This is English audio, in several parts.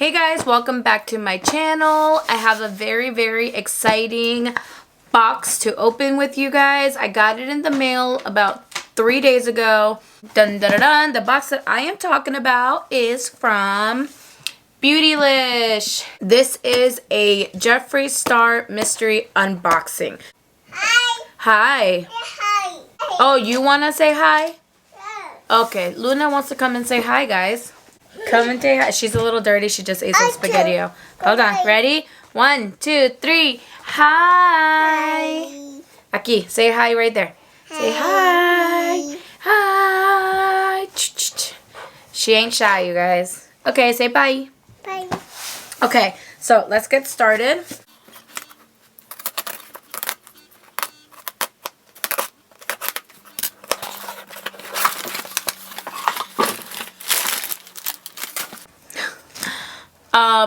Hey guys, welcome back to my channel. I have a very exciting box to open with you guys. I got it in the mail about 3 days ago. Dun dun dun dun. The box that I am talking about is from Beautylish. This is a Jeffree Star mystery unboxing. Hi. Hi. Hi. Oh, you want to say hi? Yeah. Okay, Luna wants to come and say hi, guys. Come and say hi. She's a little dirty. She just ate some spaghetti-o. Hold on. Ready? 1, 2, 3. Hi. Aquí, say hi right there. Say hi. Hi. She ain't shy, you guys. Okay, say bye. Bye. Okay, so let's get started.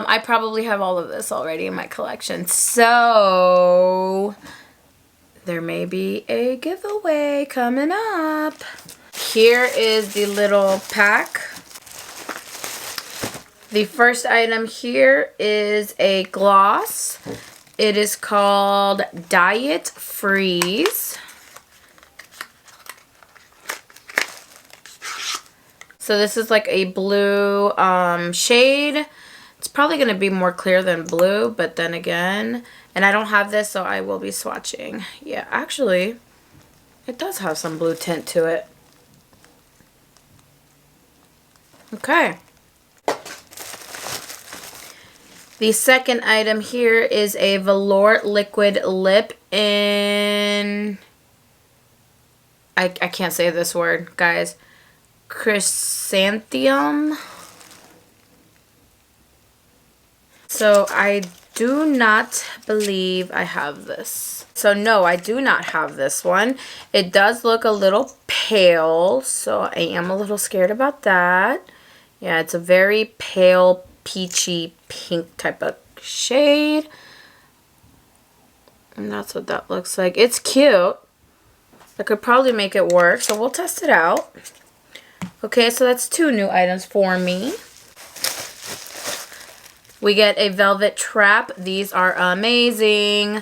I probably have all of this already in my collection, so there may be a giveaway coming up. Here is the little pack. The first item here is a gloss. It is called Diet Freeze. So this is like a blue shade. It's probably going to be more clear than blue, but then again, and I don't have this, so I will be swatching. Yeah, actually, it does have some blue tint to it. Okay. The second item here is a Velour Liquid Lip in, I can't say this word, guys, chrysanthemum. So I do not believe I have this. So no, I do not have this one. It does look a little pale, so I am a little scared about that. Yeah, it's a very pale, peachy, pink type of shade. And that's what that looks like. It's cute. I could probably make it work, so we'll test it out. Okay, so that's 2 new items for me. We get a velvet trap. These are amazing.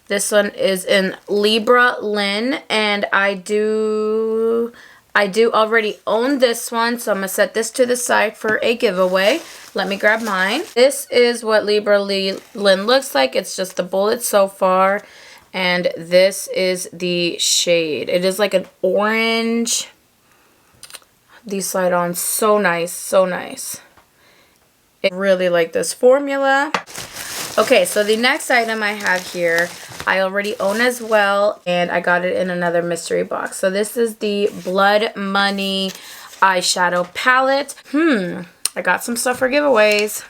This one is in Libra Lin, and I do already own this one, so I'm going to set this to the side for a giveaway. Let me grab mine. This is what Libra Lin looks like. It's just the bullet so far, and this is the shade. It is like an orange. These slide on so nice, so nice. I really like this formula. Okay, so the next item I have here, I already own as well, and I got it in another mystery box. So this is the Blood Money eyeshadow palette. I got some stuff for giveaways.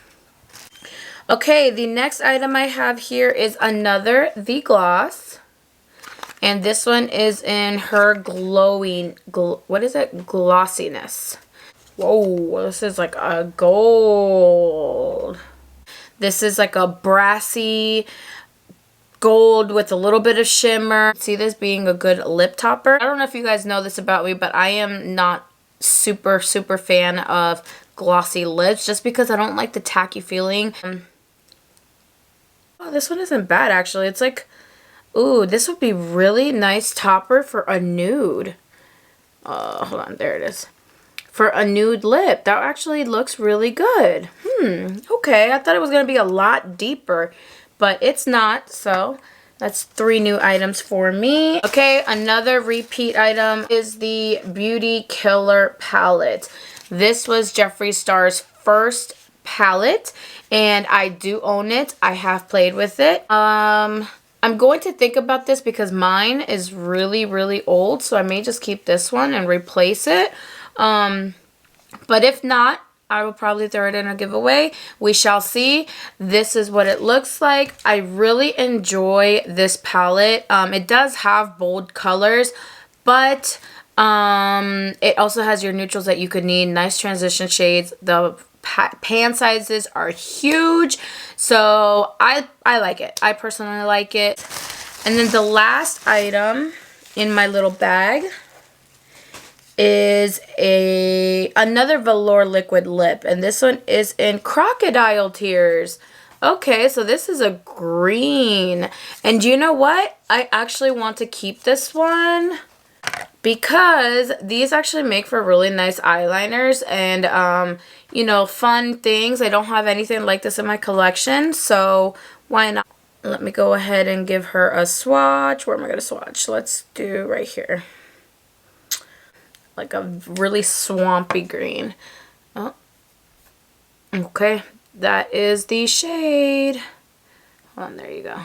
Okay, the next item I have here is another The Gloss. And this one is in her glowing, what is it? Glossiness. Whoa, this is like a gold. This is like a brassy gold with a little bit of shimmer. See this being a good lip topper. I don't know if you guys know this about me, but I am not super fan of glossy lips just because I don't like the tacky feeling. Oh, this one isn't bad actually. It's like, ooh, this would be really nice topper for a nude. Hold on, there it is. For a nude lip. That actually looks really good. Okay. I thought it was going to be a lot deeper, but it's not. So that's 3 new items for me. Okay, another repeat item is the Beauty Killer palette. This was Jeffree Star's first palette, and I do own it. I have played with it. I'm going to think about this because mine is really old, so I may just keep this one and replace it. But if not, I will probably throw it in a giveaway. We shall see. This is what it looks like. I really enjoy this palette. It does have bold colors, but it also has your neutrals that you could need. Nice transition shades. The pan sizes are huge, so I like it. I personally like it. And then the last item in my little bag is another Velour Liquid Lip, and this one is in Crocodile Tears. Okay, so this is a green. And you know what? I actually want to keep this one because these actually make for really nice eyeliners and, you know, fun things. I don't have anything like this in my collection, so why not? Let me go ahead and give her a swatch. Where am I going to swatch? Let's do right here. Like a really swampy green. Oh. Okay. That is the shade. Hold on, there you go.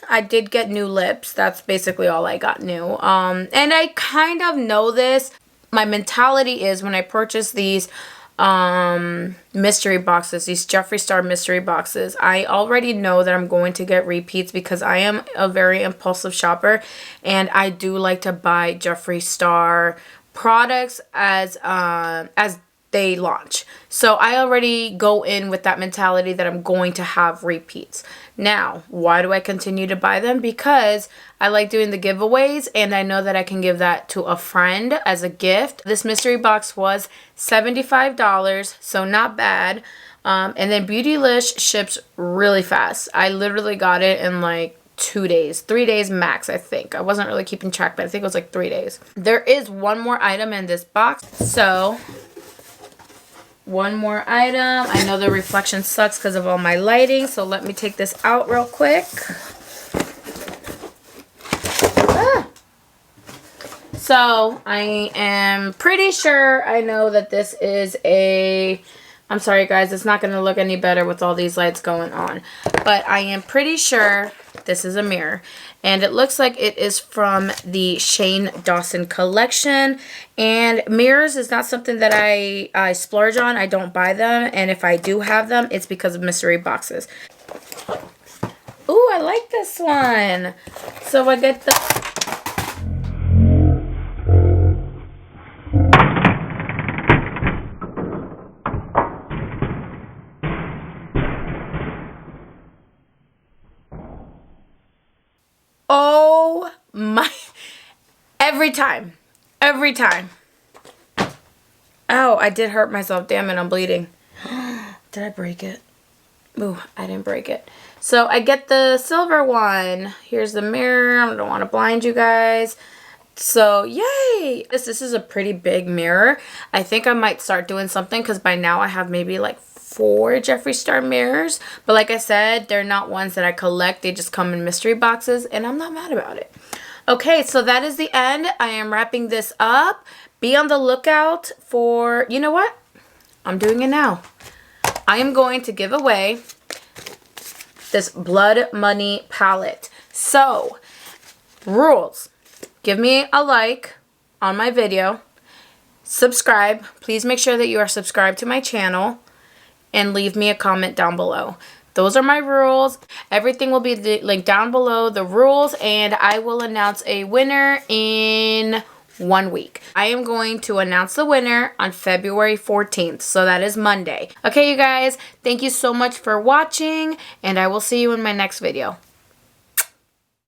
I did get new lips. That's basically all I got new. And I kind of know this. My mentality is when I purchase these mystery boxes, these Jeffree Star mystery boxes, I already know that I'm going to get repeats because I am a very impulsive shopper and I do like to buy Jeffree Star products as they launch. So I already go in with that mentality that I'm going to have repeats. Now, why do I continue to buy them? Because I like doing the giveaways and I know that I can give that to a friend as a gift. This mystery box was $75, so not bad. And then Beautylish ships really fast. I literally got it in like 2 days, 3 days max, I think. I wasn't really keeping track, but I think it was like 3 days. There is one more item in this box. So one more item. I know the reflection sucks because of all my lighting, so let me take this out real quick. So I am pretty sure I know that this is a... I'm sorry guys, it's not going to look any better with all these lights going on. But I am pretty sure this is a mirror. And it looks like it is from the Shane Dawson collection. And mirrors is not something that I splurge on. I don't buy them. And if I do have them, it's because of mystery boxes. Ooh, I like this one. So I get the... Oh my, every time. Oh, I did hurt myself. Damn it, I'm bleeding. Did I break it? Ooh, I didn't break it. So I get the silver one. Here's the mirror. I don't want to blind you guys. So yay. This is a pretty big mirror. I think I might start doing something because by now I have maybe like 4 Jeffree Star mirrors, but like I said, they're not ones that I collect. They just come in mystery boxes and I'm not mad about it. Okay, so that is the end. I am wrapping this up. Be on the lookout for, you know what? I'm doing it now. I am going to give away this Blood Money palette. So, rules. Give me a like on my video. Subscribe. Please make sure that you are subscribed to my channel. And leave me a comment down below. Those are my rules. Everything will be linked down below, the rules, and I will announce a winner in 1 week. I am going to announce the winner on February 14th, so that is Monday. Okay, you guys, thank you so much for watching, and I will see you in my next video.